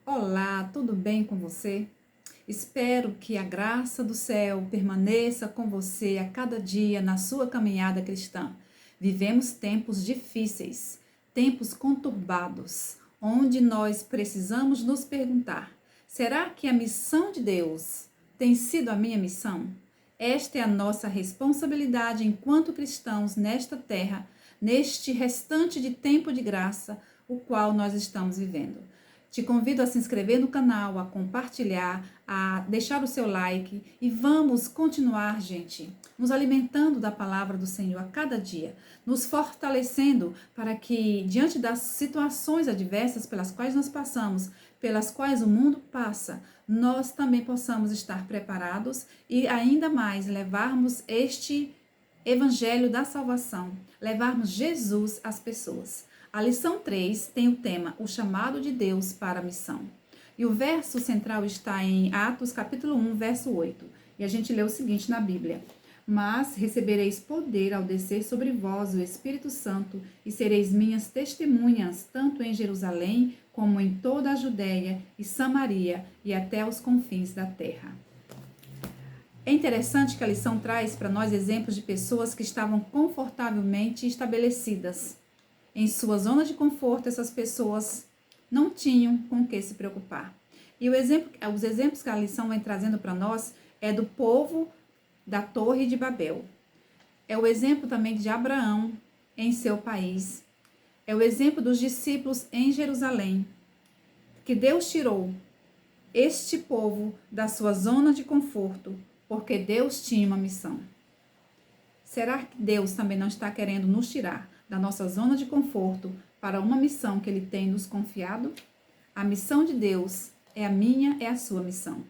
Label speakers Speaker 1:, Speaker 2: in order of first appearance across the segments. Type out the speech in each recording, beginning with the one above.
Speaker 1: Olá, tudo bem com você? Espero que a graça do céu permaneça com você a cada dia na sua caminhada cristã. Vivemos tempos difíceis, tempos conturbados, onde nós precisamos nos perguntar: será que a missão de Deus tem sido a minha missão? Esta é a nossa responsabilidade enquanto cristãos nesta terra, neste restante de tempo de graça, o qual nós estamos vivendo. Te convido a se inscrever no canal, a compartilhar, a deixar o seu like e vamos continuar, gente, nos alimentando da palavra do Senhor a cada dia, nos fortalecendo para que, diante das situações adversas pelas quais nós passamos, pelas quais o mundo passa, nós também possamos estar preparados e ainda mais levarmos este evangelho da salvação, levarmos Jesus às pessoas. A lição 3 tem o tema O chamado de Deus para a missão. E o verso central está em Atos capítulo 1, verso 8. E a gente lê o seguinte na Bíblia: Mas recebereis poder ao descer sobre vós o Espírito Santo, e sereis minhas testemunhas, tanto em Jerusalém, como em toda a Judéia e Samaria, e até os confins da terra. É interessante que a lição traz para nós exemplos de pessoas que estavam confortavelmente estabelecidas. Em sua zona de conforto, essas pessoas não tinham com o que se preocupar. E os exemplos que a lição vem trazendo para nós é do povo da Torre de Babel. É o exemplo também de Abraão em seu país. É o exemplo dos discípulos em Jerusalém, que Deus tirou este povo da sua zona de conforto, porque Deus tinha uma missão. Será que Deus também não está querendo nos tirar da nossa zona de conforto para uma missão que Ele tem nos confiado? A missão de Deus é a minha, é a sua missão.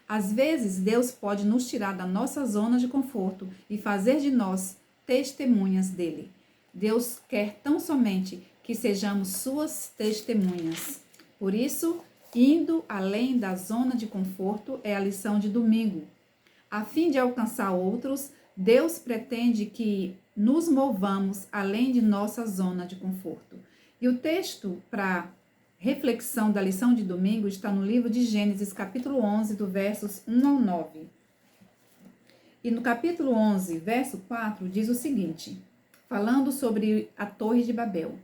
Speaker 1: Às vezes, Deus pode nos tirar da nossa zona de conforto e fazer de nós testemunhas dele. Deus quer tão somente que sejamos suas testemunhas. Por isso, indo além da zona de conforto é a lição de domingo. A fim de alcançar outros, Deus pretende que nos movamos além de nossa zona de conforto. E o texto para reflexão da lição de domingo está no livro de Gênesis, capítulo 11, do versos 1 ao 9. E no capítulo 11, verso 4, diz o seguinte, falando sobre a Torre de Babel.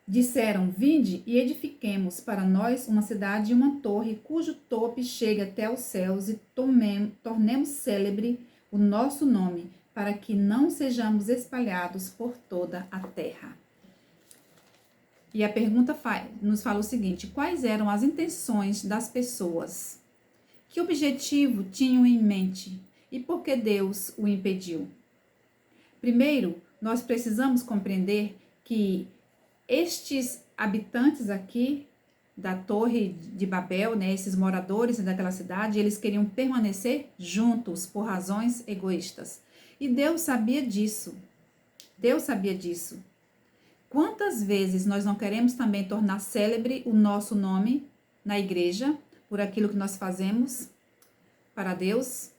Speaker 1: Disseram, vinde e edifiquemos para nós uma cidade e uma torre, cujo tope chegue até os céus, e tornemos célebre o nosso nome, para que não sejamos espalhados por toda a terra. E a pergunta nos fala o seguinte: quais eram as intenções das pessoas? Que objetivo tinham em mente? E por que Deus o impediu? Primeiro, nós precisamos compreender que estes habitantes aqui da Torre de Babel, né, esses moradores daquela cidade, eles queriam permanecer juntos por razões egoístas. E Deus sabia disso. Deus sabia disso. Quantas vezes nós não queremos também tornar célebre o nosso nome na igreja, por aquilo que nós fazemos para Deus?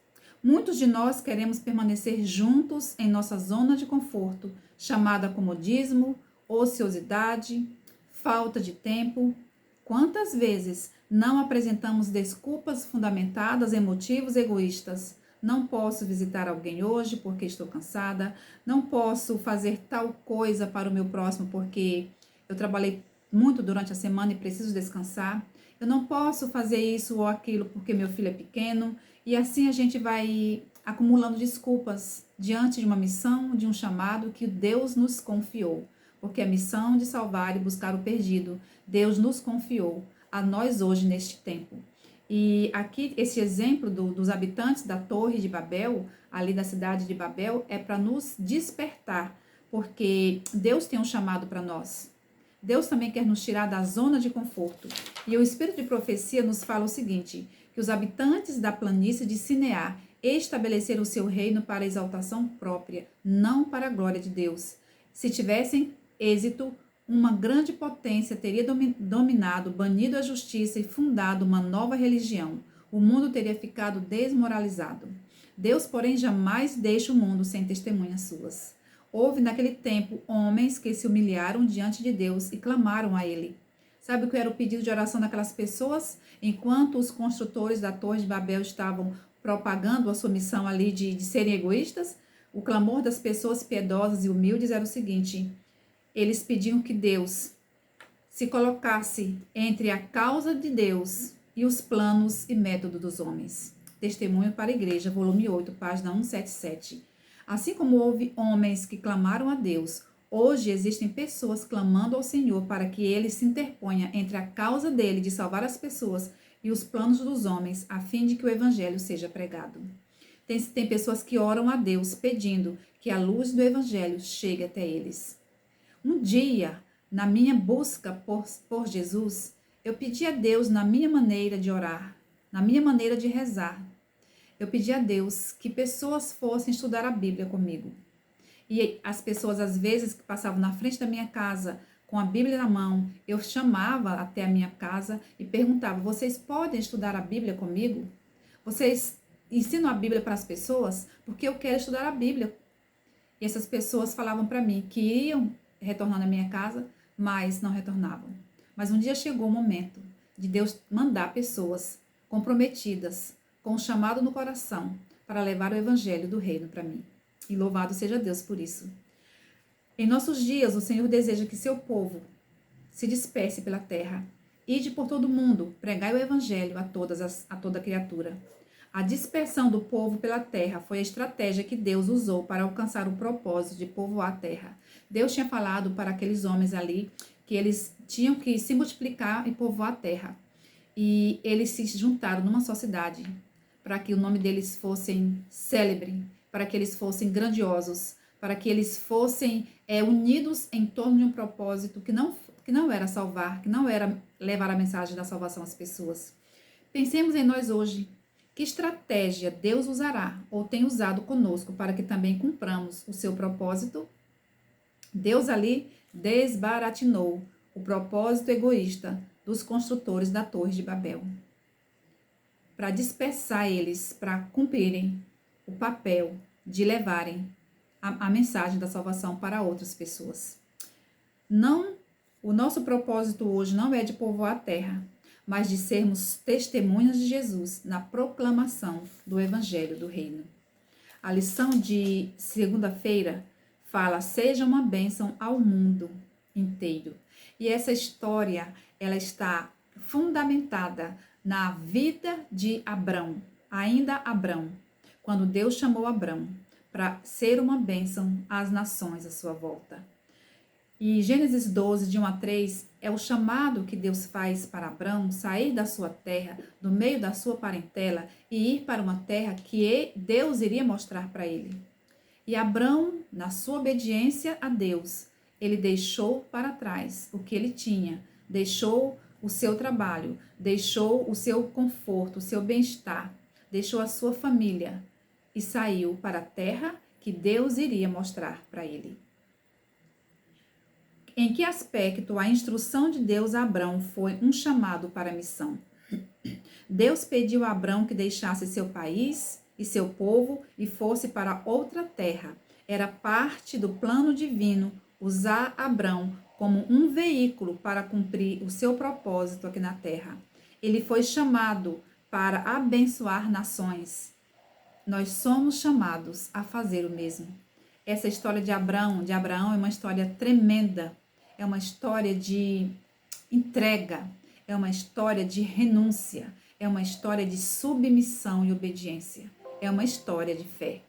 Speaker 1: Muitos de nós queremos permanecer juntos em nossa zona de conforto, chamada comodismo, ociosidade, falta de tempo. Quantas vezes não apresentamos desculpas fundamentadas em motivos egoístas? Não posso visitar alguém hoje porque estou cansada, não posso fazer tal coisa para o meu próximo porque eu trabalhei muito durante a semana e preciso descansar. Eu não posso fazer isso ou aquilo porque meu filho é pequeno. E assim a gente vai acumulando desculpas diante de uma missão, de um chamado que Deus nos confiou. Porque a missão de salvar e buscar o perdido, Deus nos confiou a nós hoje neste tempo. E aqui esse exemplo dos habitantes da Torre de Babel, ali da cidade de Babel, é para nos despertar, porque Deus tem um chamado para nós. Deus também quer nos tirar da zona de conforto. E o Espírito de Profecia nos fala o seguinte, que os habitantes da planície de Sinear estabeleceram o seu reino para a exaltação própria, não para a glória de Deus. Se tivessem êxito, uma grande potência teria dominado, banido a justiça e fundado uma nova religião. O mundo teria ficado desmoralizado. Deus, porém, jamais deixa o mundo sem testemunhas suas. Houve naquele tempo homens que se humilharam diante de Deus e clamaram a ele. Sabe o que era o pedido de oração daquelas pessoas? Enquanto os construtores da Torre de Babel estavam propagando a sua missão ali de serem egoístas, o clamor das pessoas piedosas e humildes era o seguinte: eles pediam que Deus se colocasse entre a causa de Deus e os planos e métodos dos homens. Testemunho para a Igreja, volume 8, página 177. Assim como houve homens que clamaram a Deus, hoje existem pessoas clamando ao Senhor para que ele se interponha entre a causa dele de salvar as pessoas e os planos dos homens, a fim de que o evangelho seja pregado. Tem pessoas que oram a Deus pedindo que a luz do evangelho chegue até eles. Um dia, na minha busca por Jesus, eu pedi a Deus na minha maneira de orar, na minha maneira de rezar. Eu pedi a Deus que pessoas fossem estudar a Bíblia comigo. E as pessoas, às vezes, que passavam na frente da minha casa com a Bíblia na mão, eu chamava até a minha casa e perguntava: vocês podem estudar a Bíblia comigo? Vocês ensinam a Bíblia para as pessoas? Porque eu quero estudar a Bíblia. E essas pessoas falavam para mim que iriam retornar na minha casa, mas não retornavam. Mas um dia chegou o momento de Deus mandar pessoas comprometidas, com um chamado no coração, para levar o evangelho do reino para mim. E louvado seja Deus por isso. Em nossos dias, o Senhor deseja que seu povo se disperse pela terra. Ide por todo mundo, pregai o evangelho a toda criatura. A dispersão do povo pela terra foi a estratégia que Deus usou para alcançar o propósito de povoar a terra. Deus tinha falado para aqueles homens ali que eles tinham que se multiplicar e povoar a terra. E eles se juntaram numa só cidade, para que o nome deles fossem célebre, para que eles fossem grandiosos, para que eles fossem unidos em torno de um propósito que não era salvar, que não era levar a mensagem da salvação às pessoas. Pensemos em nós hoje. Que estratégia Deus usará ou tem usado conosco para que também cumpramos o seu propósito? Deus ali desbaratinou o propósito egoísta dos construtores da Torre de Babel, para dispersar eles, para cumprirem o papel de levarem a mensagem da salvação para outras pessoas. Não, o nosso propósito hoje não é de povoar a terra, mas de sermos testemunhas de Jesus na proclamação do Evangelho do Reino. A lição de segunda-feira fala: seja uma bênção ao mundo inteiro. E essa história, ela está fundamentada na vida de Abrão, ainda Abrão, quando Deus chamou Abrão para ser uma bênção às nações à sua volta. E Gênesis 12, de 1 a 3, é o chamado que Deus faz para Abrão sair da sua terra, do meio da sua parentela, e ir para uma terra que Deus iria mostrar para ele. E Abrão, na sua obediência a Deus, ele deixou para trás o que ele tinha, deixou o seu trabalho, deixou o seu conforto, o seu bem-estar, deixou a sua família e saiu para a terra que Deus iria mostrar para ele. Em que aspecto a instrução de Deus a Abrão foi um chamado para a missão? Deus pediu a Abrão que deixasse seu país e seu povo e fosse para outra terra. Era parte do plano divino usar Abrão como um veículo para cumprir o seu propósito aqui na terra. Ele foi chamado para abençoar nações. Nós somos chamados a fazer o mesmo. Essa história de Abraão é uma história tremenda. É uma história de entrega, é uma história de renúncia, é uma história de submissão e obediência, é uma história de fé.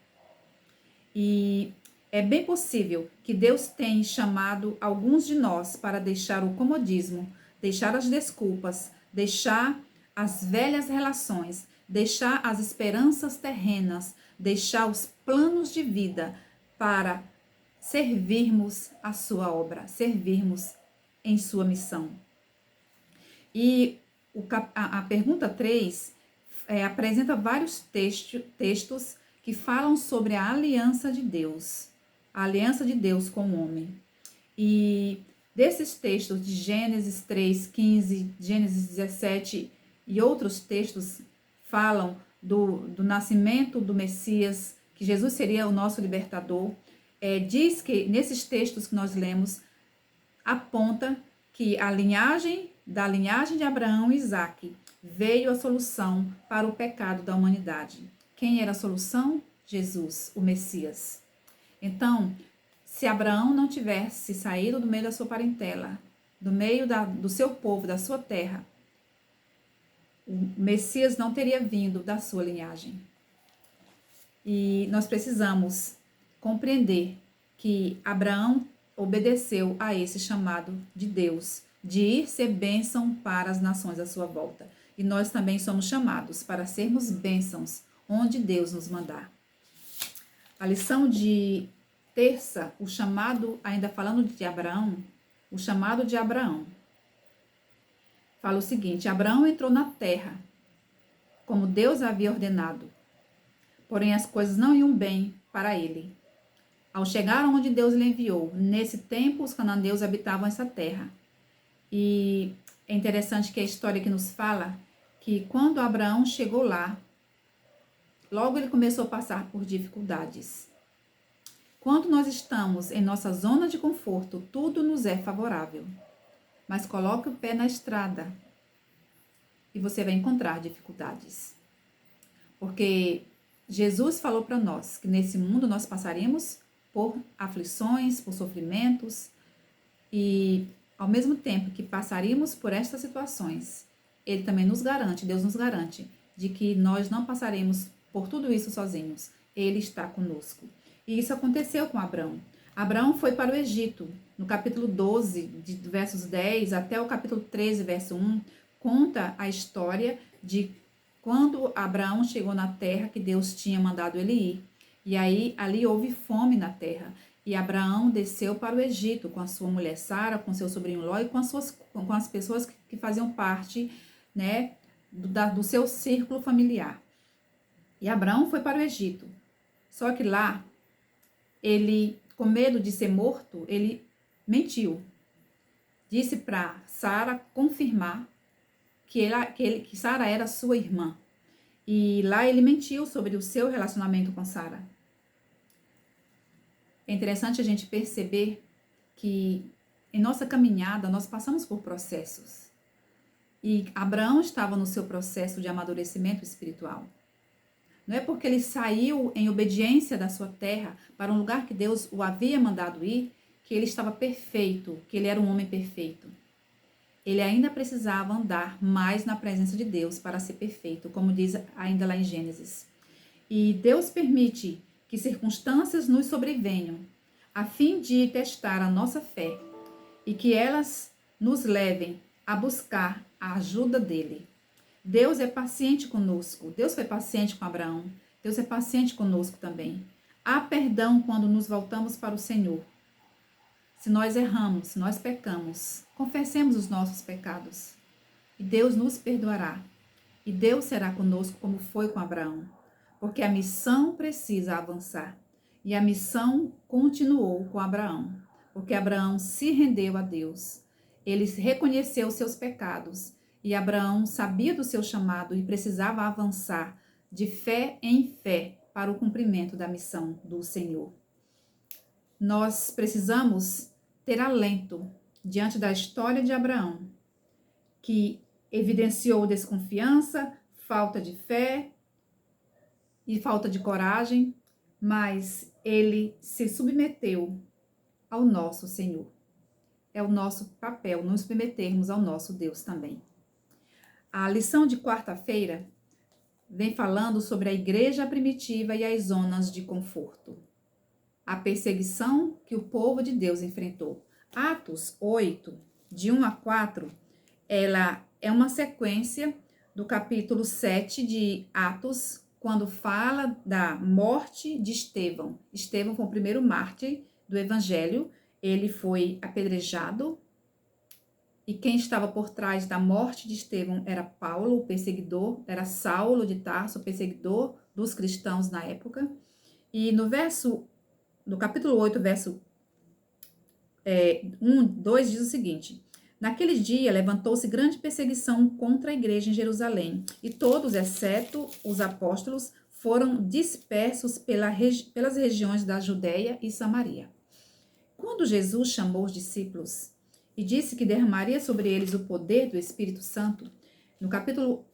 Speaker 1: E é bem possível que Deus tenha chamado alguns de nós para deixar o comodismo, deixar as desculpas, deixar as velhas relações, deixar as esperanças terrenas, deixar os planos de vida para servirmos a sua obra, servirmos em sua missão. E a pergunta 3 apresenta vários textos que falam sobre a aliança de Deus com o homem. E desses textos de Gênesis 3:15, Gênesis 17 e outros textos falam do nascimento do Messias, que Jesus seria o nosso libertador. Diz que nesses textos que nós lemos, aponta que a linhagem da linhagem de Abraão e Isaque, veio a solução para o pecado da humanidade. Quem era a solução? Jesus, o Messias. Então, se Abraão não tivesse saído do meio da sua parentela, do meio do seu povo, da sua terra, o Messias não teria vindo da sua linhagem. E nós precisamos compreender que Abraão obedeceu a esse chamado de Deus, de ir ser bênção para as nações à sua volta. E nós também somos chamados para sermos bênçãos onde Deus nos mandar. A lição de terça, o chamado, ainda falando de Abraão, o chamado de Abraão. Fala o seguinte: Abraão entrou na terra, como Deus havia ordenado. Porém, as coisas não iam bem para ele. Ao chegar onde Deus lhe enviou, nesse tempo os cananeus habitavam essa terra. E é interessante que a história que nos fala que quando Abraão chegou lá, logo ele começou a passar por dificuldades. Quando nós estamos em nossa zona de conforto, tudo nos é favorável. Mas coloque o pé na estrada e você vai encontrar dificuldades. Porque Jesus falou para nós que nesse mundo nós passaríamos por aflições, por sofrimentos, e ao mesmo tempo que passaríamos por estas situações, Ele também nos garante, Deus nos garante, de que nós não passaremos por tudo isso sozinhos. Ele está conosco. E isso aconteceu com Abraão. Abraão foi para o Egito. No capítulo 12, de versos 10 até o capítulo 13, verso 1, conta a história de quando Abraão chegou na terra que Deus tinha mandado ele ir. E aí, ali houve fome na terra. E Abraão desceu para o Egito com a sua mulher Sara, com seu sobrinho Ló e com as pessoas que faziam parte, né, do seu círculo familiar. E Abraão foi para o Egito. Só que lá, ele, com medo de ser morto, ele mentiu. Disse para Sara confirmar que Sara era sua irmã. E lá ele mentiu sobre o seu relacionamento com Sara. É interessante a gente perceber que em nossa caminhada nós passamos por processos. E Abraão estava no seu processo de amadurecimento espiritual. Não é porque ele saiu em obediência da sua terra para um lugar que Deus o havia mandado ir, que ele estava perfeito, que ele era um homem perfeito. Ele ainda precisava andar mais na presença de Deus para ser perfeito, como diz ainda lá em Gênesis. E Deus permite que circunstâncias nos sobrevenham, a fim de testar a nossa fé e que elas nos levem a buscar a ajuda dele. Deus é paciente conosco. Deus foi paciente com Abraão. Deus é paciente conosco também. Há perdão quando nos voltamos para o Senhor. Se nós erramos, se nós pecamos, confessemos os nossos pecados. E Deus nos perdoará. E Deus será conosco como foi com Abraão. Porque a missão precisa avançar. E a missão continuou com Abraão. Porque Abraão se rendeu a Deus. Ele reconheceu seus pecados. E Abraão sabia do seu chamado e precisava avançar de fé em fé para o cumprimento da missão do Senhor. Nós precisamos ter alento diante da história de Abraão, que evidenciou desconfiança, falta de fé e falta de coragem, mas ele se submeteu ao nosso Senhor. É o nosso papel nos submetermos ao nosso Deus também. A lição de quarta-feira vem falando sobre a igreja primitiva e as zonas de conforto. A perseguição que o povo de Deus enfrentou. Atos 8, de 1 a 4, ela é uma sequência do capítulo 7 de Atos, quando fala da morte de Estevão. Estevão foi o primeiro mártir do evangelho. Ele foi apedrejado. E quem estava por trás da morte de Estevão era Paulo, o perseguidor, era Saulo de Tarso, o perseguidor dos cristãos na época. E no capítulo 8, verso 2, diz o seguinte: naquele dia levantou-se grande perseguição contra a igreja em Jerusalém, e todos, exceto os apóstolos, foram dispersos pelas regiões da Judéia e Samaria. Quando Jesus chamou os discípulos e disse que derramaria sobre eles o poder do Espírito Santo. No capítulo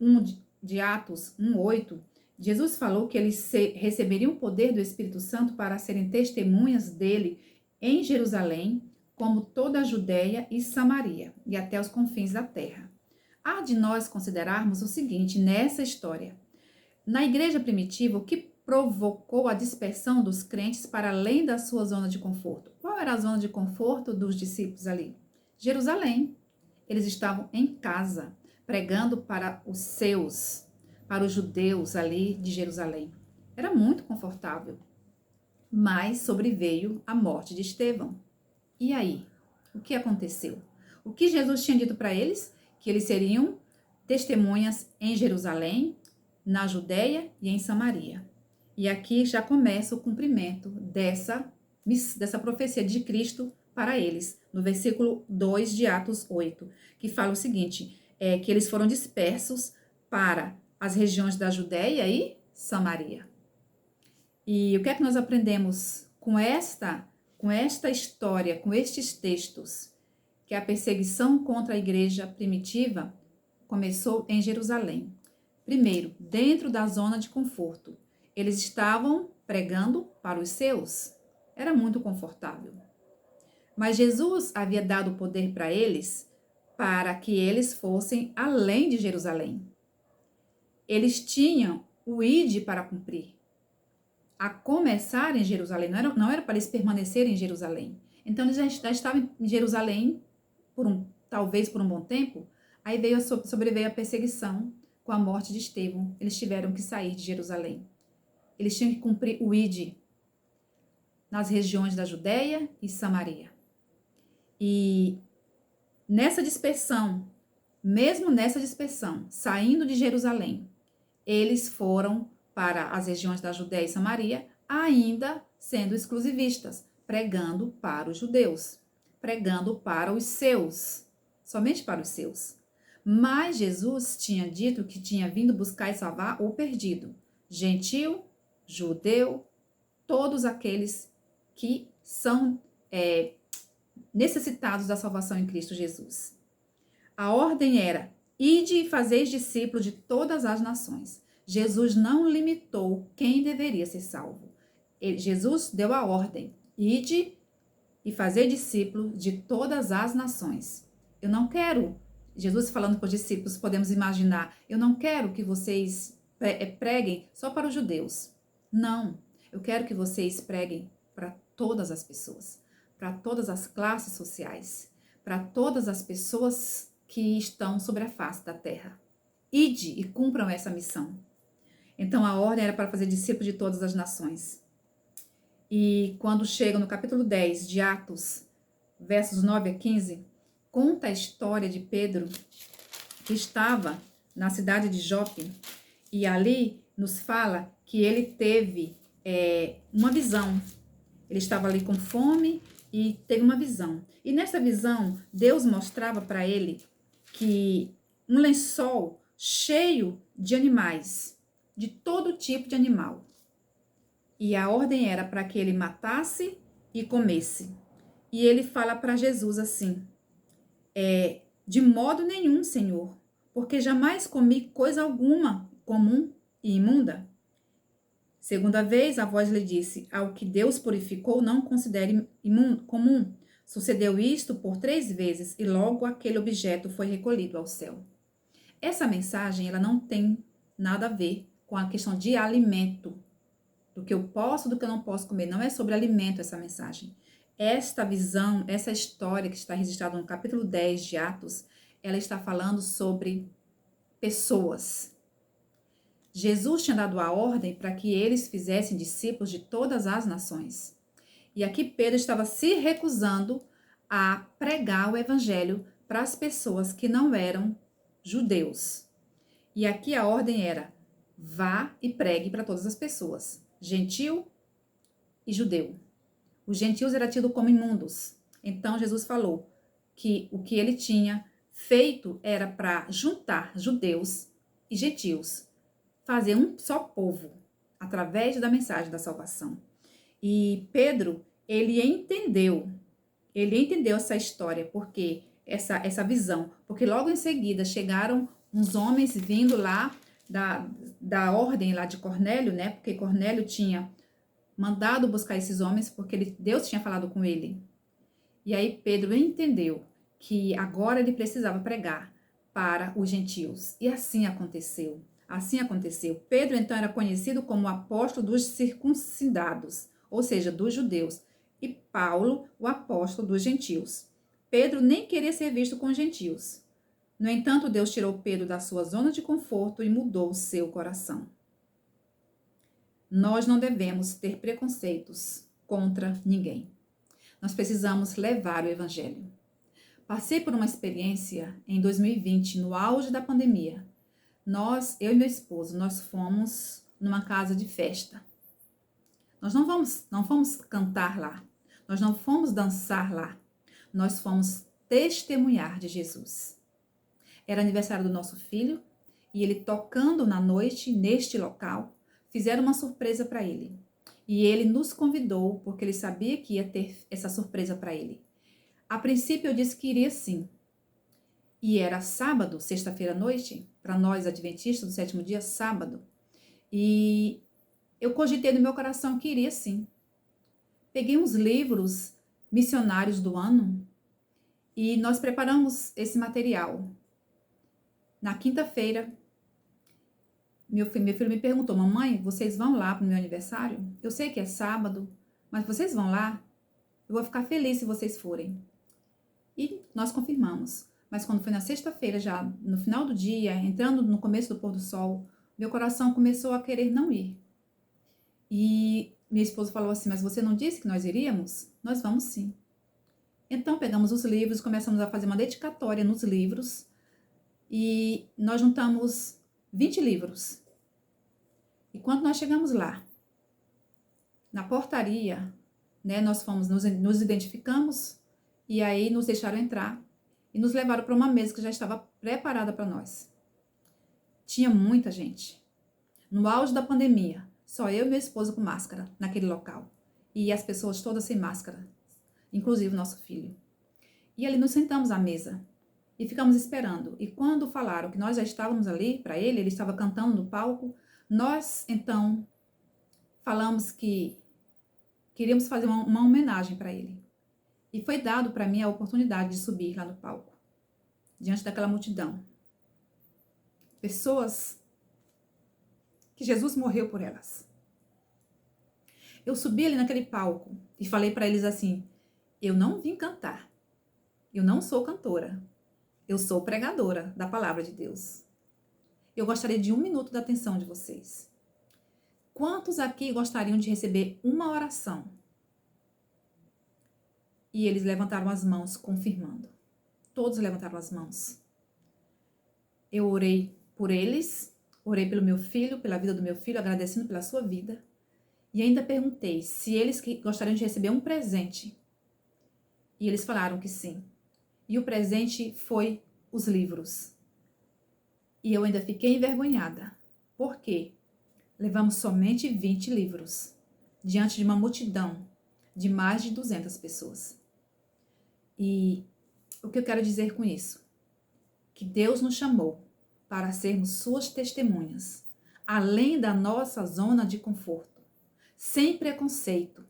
Speaker 1: 1 de Atos 1:8, Jesus falou que eles receberiam o poder do Espírito Santo para serem testemunhas dele em Jerusalém, como toda a Judéia e Samaria, e até os confins da terra. Há de nós considerarmos o seguinte nessa história. Na igreja primitiva, o que provocou a dispersão dos crentes para além da sua zona de conforto? Qual era a zona de conforto dos discípulos ali? Jerusalém. Eles estavam em casa, pregando para os seus, para os judeus ali de Jerusalém. Era muito confortável. Mas sobreveio a morte de Estevão. E aí? O que aconteceu? O que Jesus tinha dito para eles? Que eles seriam testemunhas em Jerusalém, na Judéia e em Samaria. E aqui já começa o cumprimento dessa profecia de Cristo para eles, no versículo 2 de Atos 8, que fala o seguinte, que eles foram dispersos para as regiões da Judéia e Samaria. E o que é que nós aprendemos com esta história, com estes textos? Que a perseguição contra a igreja primitiva começou em Jerusalém. Primeiro, dentro da zona de conforto. Eles estavam pregando para os seus. Era muito confortável. Mas Jesus havia dado o poder para eles para que eles fossem além de Jerusalém. Eles tinham o ide para cumprir. A começar em Jerusalém. Não era para eles permanecerem em Jerusalém. Então, eles já estavam em Jerusalém, talvez por um bom tempo. Aí sobreveio a perseguição com a morte de Estevão. Eles tiveram que sair de Jerusalém. Eles tinham que cumprir o ide nas regiões da Judéia e Samaria. E nessa dispersão, mesmo nessa dispersão, saindo de Jerusalém, eles foram para as regiões da Judéia e Samaria, ainda sendo exclusivistas, pregando para os judeus, pregando para os seus, somente para os seus. Mas Jesus tinha dito que tinha vindo buscar e salvar o perdido, gentil, judeu, todos aqueles que são necessitados da salvação em Cristo Jesus. A ordem era, ide e fazeis discípulos de todas as nações. Jesus não limitou quem deveria ser salvo. Jesus deu a ordem, ide e fazer discípulos de todas as nações. Eu não quero, Jesus falando para os discípulos, podemos imaginar, eu não quero que vocês preguem só para os judeus. Não, eu quero que vocês preguem para todas as pessoas, para todas as classes sociais, para todas as pessoas que estão sobre a face da terra. Ide e cumpram essa missão. Então, a ordem era para fazer discípulos de todas as nações. E quando chega no capítulo 10 de Atos, versos 9 a 15, conta a história de Pedro, que estava na cidade de Jope, e ali nos fala que ele teve uma visão. Ele estava ali com fome e teve uma visão. E nessa visão, Deus mostrava para ele que um lençol cheio de animais, de todo tipo de animal. E a ordem era para que ele matasse e comesse. E ele fala para Jesus assim, de modo nenhum, Senhor, porque jamais comi coisa alguma comum e imunda. Segunda vez, a voz lhe disse, ao que Deus purificou, não considere comum. Sucedeu isto por 3 vezes e logo aquele objeto foi recolhido ao céu. Essa mensagem, ela não tem nada a ver com a questão de alimento, do que eu posso, do que eu não posso comer. Não é sobre alimento essa mensagem. Esta visão, essa história que está registrada no capítulo 10 de Atos, ela está falando sobre pessoas. Jesus tinha dado a ordem para que eles fizessem discípulos de todas as nações. E aqui Pedro estava se recusando a pregar o evangelho para as pessoas que não eram judeus. E aqui a ordem era, vá e pregue para todas as pessoas, gentil e judeu. Os gentios eram tidos como imundos. Então Jesus falou que o que ele tinha feito era para juntar judeus e gentios, fazer um só povo, através da mensagem da salvação. E Pedro, ele entendeu Ele entendeu essa história, porque essa visão, porque logo em seguida chegaram uns homens vindo lá da ordem lá de Cornélio, né? Porque Cornélio tinha mandado buscar esses homens, porque Deus tinha falado com ele. E aí Pedro entendeu que agora ele precisava pregar para os gentios. E assim aconteceu. Assim aconteceu. Pedro então era conhecido como o apóstolo dos circuncidados, ou seja, dos judeus, e Paulo, o apóstolo dos gentios. Pedro nem queria ser visto com os gentios. No entanto, Deus tirou Pedro da sua zona de conforto e mudou o seu coração. Nós não devemos ter preconceitos contra ninguém. Nós precisamos levar o evangelho. Passei por uma experiência em 2020, no auge da pandemia. Eu e meu esposo, nós fomos numa casa de festa. Nós não fomos cantar lá. Nós não fomos dançar lá. Nós fomos testemunhar de Jesus. Era aniversário do nosso filho e ele tocando na noite neste local, fizeram uma surpresa para ele. E ele nos convidou porque ele sabia que ia ter essa surpresa para ele. A princípio eu disse que iria sim. E era sábado, sexta-feira à noite, para nós adventistas do sétimo dia, sábado. E eu cogitei no meu coração que iria sim. Peguei uns livros missionários do ano e nós preparamos esse material. Na quinta-feira, meu filho me perguntou: mamãe, vocês vão lá para o meu aniversário? Eu sei que é sábado, mas vocês vão lá? Eu vou ficar feliz se vocês forem. E nós confirmamos. Mas quando foi na sexta-feira, já no final do dia, entrando no começo do pôr do sol, meu coração começou a querer não ir. E minha esposa falou assim: mas você não disse que nós iríamos? Nós vamos sim. Então pegamos os livros, começamos a fazer uma dedicatória nos livros e nós juntamos 20 livros. E quando nós chegamos lá, na portaria, né, nós fomos, nos identificamos e aí nos deixaram entrar e nos levaram para uma mesa que já estava preparada para nós. Tinha muita gente. No auge da pandemia, só eu e meu esposo com máscara naquele local. E as pessoas todas sem máscara, inclusive o nosso filho. E ali nos sentamos à mesa e ficamos esperando. E quando falaram que nós já estávamos ali para ele estava cantando no palco, nós então falamos que queríamos fazer uma homenagem para ele. E foi dado para mim a oportunidade de subir lá no palco, diante daquela multidão. Pessoas que Jesus morreu por elas. Eu subi ali naquele palco e falei para eles assim: eu não vim cantar. Eu não sou cantora. Eu sou pregadora da palavra de Deus. Eu gostaria de 1 minuto da atenção de vocês. Quantos aqui gostariam de receber uma oração? E eles levantaram as mãos, confirmando. Todos levantaram as mãos. Eu orei por eles, orei pelo meu filho, pela vida do meu filho, agradecendo pela sua vida. E ainda perguntei se eles gostariam de receber um presente. E eles falaram que sim. E o presente foi os livros. E eu ainda fiquei envergonhada. Por quê? Levamos somente 20 livros, diante de uma multidão de mais de 200 pessoas. E o que eu quero dizer com isso? Que Deus nos chamou para sermos suas testemunhas, além da nossa zona de conforto, sem preconceito,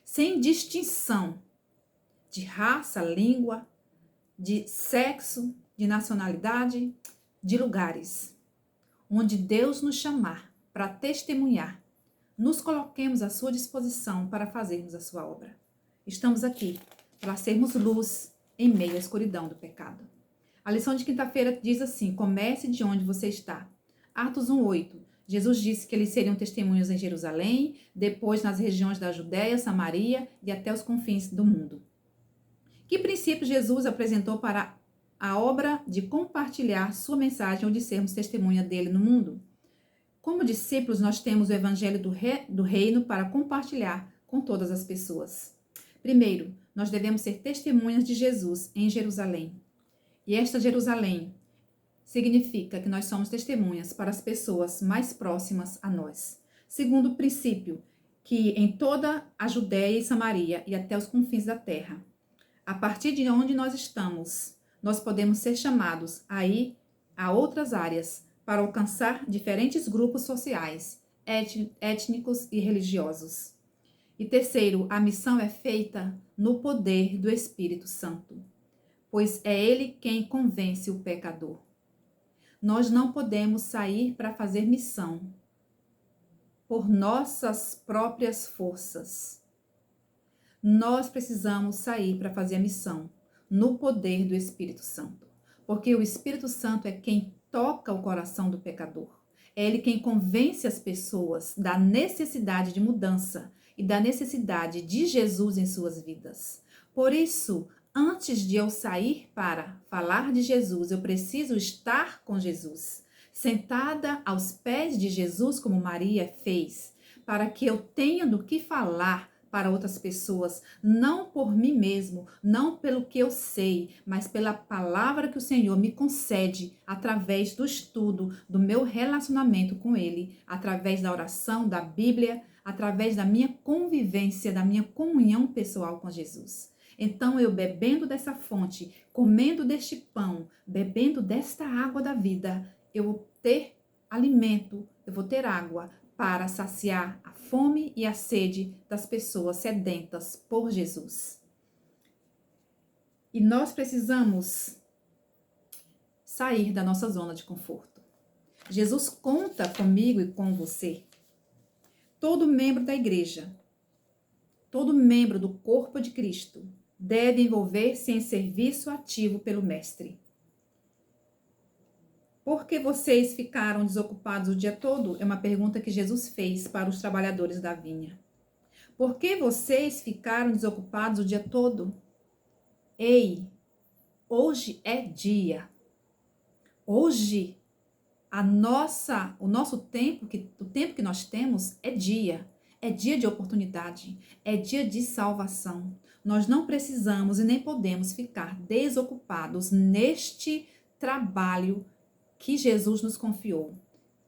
Speaker 1: sem distinção de raça, língua, de sexo, de nacionalidade, de lugares. Onde Deus nos chamar para testemunhar, nos coloquemos à sua disposição para fazermos a sua obra. Estamos aqui para sermos luz em meio à escuridão do pecado. A lição de quinta-feira diz assim: comece de onde você está. Atos 1:8. Jesus disse que eles seriam testemunhas em Jerusalém, depois nas regiões da Judéia, Samaria e até os confins do mundo. Que princípios Jesus apresentou para a obra de compartilhar sua mensagem ou de sermos testemunha dele no mundo? Como discípulos, nós temos o evangelho do reino para compartilhar com todas as pessoas. Primeiro, nós devemos ser testemunhas de Jesus em Jerusalém. E esta Jerusalém significa que nós somos testemunhas para as pessoas mais próximas a nós. Segundo princípio, que em toda a Judéia e Samaria e até os confins da terra, A partir de onde nós estamos, nós podemos ser chamados a ir a outras áreas para alcançar diferentes grupos sociais, étnicos e religiosos. E terceiro, a missão é feita no poder do Espírito Santo, pois é ele quem convence o pecador. Nós não podemos sair para fazer missão por nossas próprias forças. Nós precisamos sair para fazer a missão no poder do Espírito Santo, porque o Espírito Santo é quem toca o coração do pecador. É ele quem convence as pessoas da necessidade de mudança e da necessidade de Jesus em suas vidas. Por isso, antes de eu sair para falar de Jesus, eu preciso estar com Jesus, sentada aos pés de Jesus, como Maria fez, para que eu tenha do que falar para outras pessoas, não por mim mesmo, não pelo que eu sei, mas pela palavra que o Senhor me concede através do estudo, do meu relacionamento com Ele, através da oração, da Bíblia, através da minha convivência, da minha comunhão pessoal com Jesus. Então, eu bebendo dessa fonte, comendo deste pão, bebendo desta água da vida, eu vou ter alimento, eu vou ter água para saciar a fome e a sede das pessoas sedentas por Jesus. E nós precisamos sair da nossa zona de conforto. Jesus conta comigo e com você. Todo membro da igreja, todo membro do corpo de Cristo deve envolver-se em serviço ativo pelo Mestre. Por que vocês ficaram desocupados o dia todo? É uma pergunta que Jesus fez para os trabalhadores da vinha. Por que vocês ficaram desocupados o dia todo? Ei, hoje é dia. Hoje, o nosso tempo, o tempo que nós temos é dia. É dia de oportunidade, é dia de salvação. Nós não precisamos e nem podemos ficar desocupados neste trabalho que Jesus nos confiou.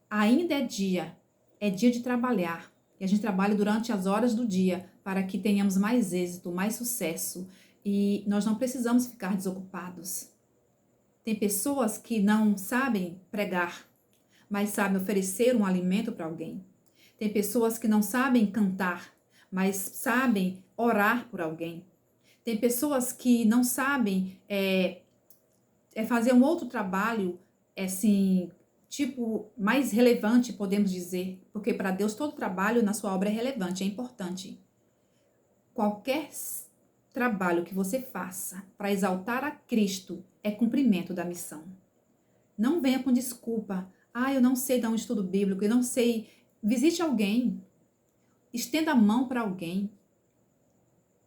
Speaker 1: Ainda é dia de trabalhar. E a gente trabalha durante as horas do dia para que tenhamos mais êxito, mais sucesso. E nós não precisamos ficar desocupados. Tem pessoas que não sabem pregar, mas sabem oferecer um alimento para alguém. Tem pessoas que não sabem cantar, mas sabem orar por alguém. Tem pessoas que não sabem fazer um outro trabalho, assim, tipo, mais relevante, podemos dizer, porque para Deus todo trabalho na sua obra é relevante, é importante. Qualquer trabalho que você faça para exaltar a Cristo é cumprimento da missão. Não venha com desculpa. Eu não sei dar um estudo bíblico, eu não sei. Visite alguém. Estenda a mão para alguém.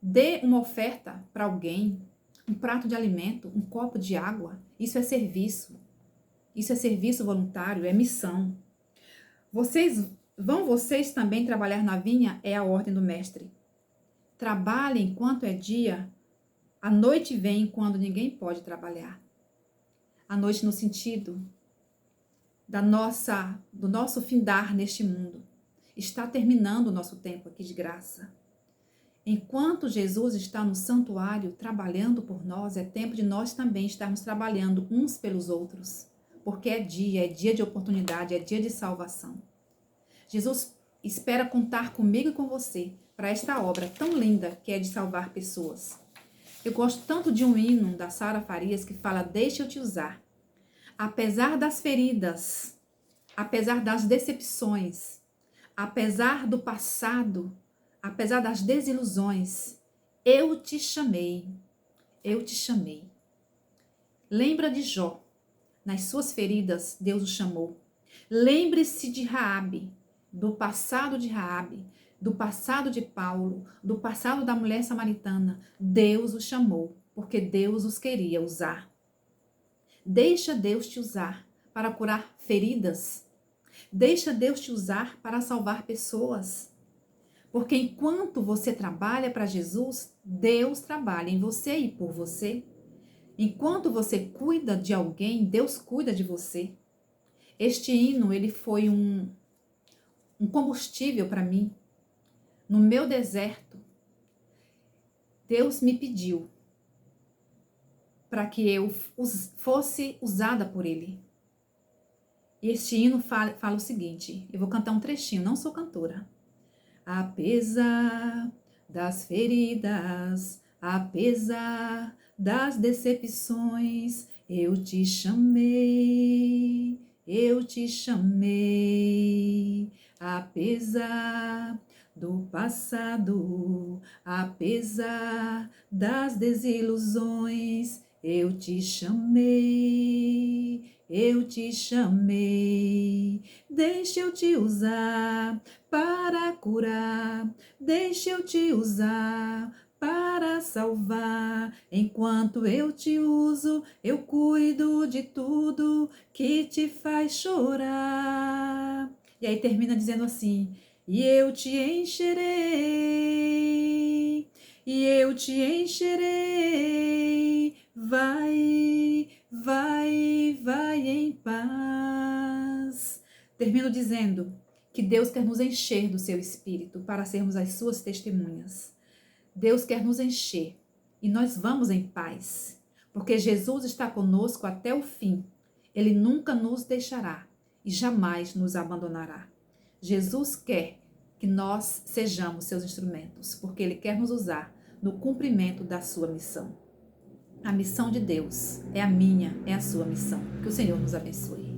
Speaker 1: Dê uma oferta para alguém. Um prato de alimento, um copo de água. Isso é serviço. Isso é serviço voluntário, é missão. Vocês também trabalhar na vinha? É a ordem do mestre. Trabalhem enquanto é dia. A noite vem quando ninguém pode trabalhar. A noite no sentido do nosso findar neste mundo. Está terminando o nosso tempo aqui de graça. Enquanto Jesus está no santuário trabalhando por nós, é tempo de nós também estarmos trabalhando uns pelos outros. Porque é dia de oportunidade, é dia de salvação. Jesus espera contar comigo e com você para esta obra tão linda que é de salvar pessoas. Eu gosto tanto de um hino da Sara Farias que fala: deixa eu te usar. Apesar das feridas, apesar das decepções, apesar do passado, apesar das desilusões, eu te chamei, eu te chamei. Lembra de Jó, nas suas feridas Deus o chamou. Lembre-se de Raabe, do passado de Raabe, do passado de Paulo, do passado da mulher samaritana. Deus os chamou, porque Deus os queria usar. Deixa Deus te usar para curar feridas. Deixa Deus te usar para salvar pessoas. Porque enquanto você trabalha para Jesus, Deus trabalha em você e por você. Enquanto você cuida de alguém, Deus cuida de você. Este hino, ele foi um combustível para mim. No meu deserto, Deus me pediu para que eu fosse usada por Ele. E este hino fala o seguinte, eu vou cantar um trechinho, não sou cantora. Apesar das feridas, apesar das decepções, eu te chamei, eu te chamei. Apesar do passado, apesar das desilusões, eu te chamei, eu te chamei. Deixa eu te usar para curar, deixa eu te usar para salvar. Enquanto eu te uso, eu cuido de tudo que te faz chorar. E aí termina dizendo assim: e eu te encherei, e eu te encherei. Vai, vai, vai em paz. Termino dizendo que Deus quer nos encher do seu Espírito para sermos as suas testemunhas. Deus quer nos encher e nós vamos em paz, porque Jesus está conosco até o fim. Ele nunca nos deixará e jamais nos abandonará. Jesus quer que nós sejamos seus instrumentos, porque Ele quer nos usar no cumprimento da sua missão. A missão de Deus é a minha, é a sua missão. Que o Senhor nos abençoe.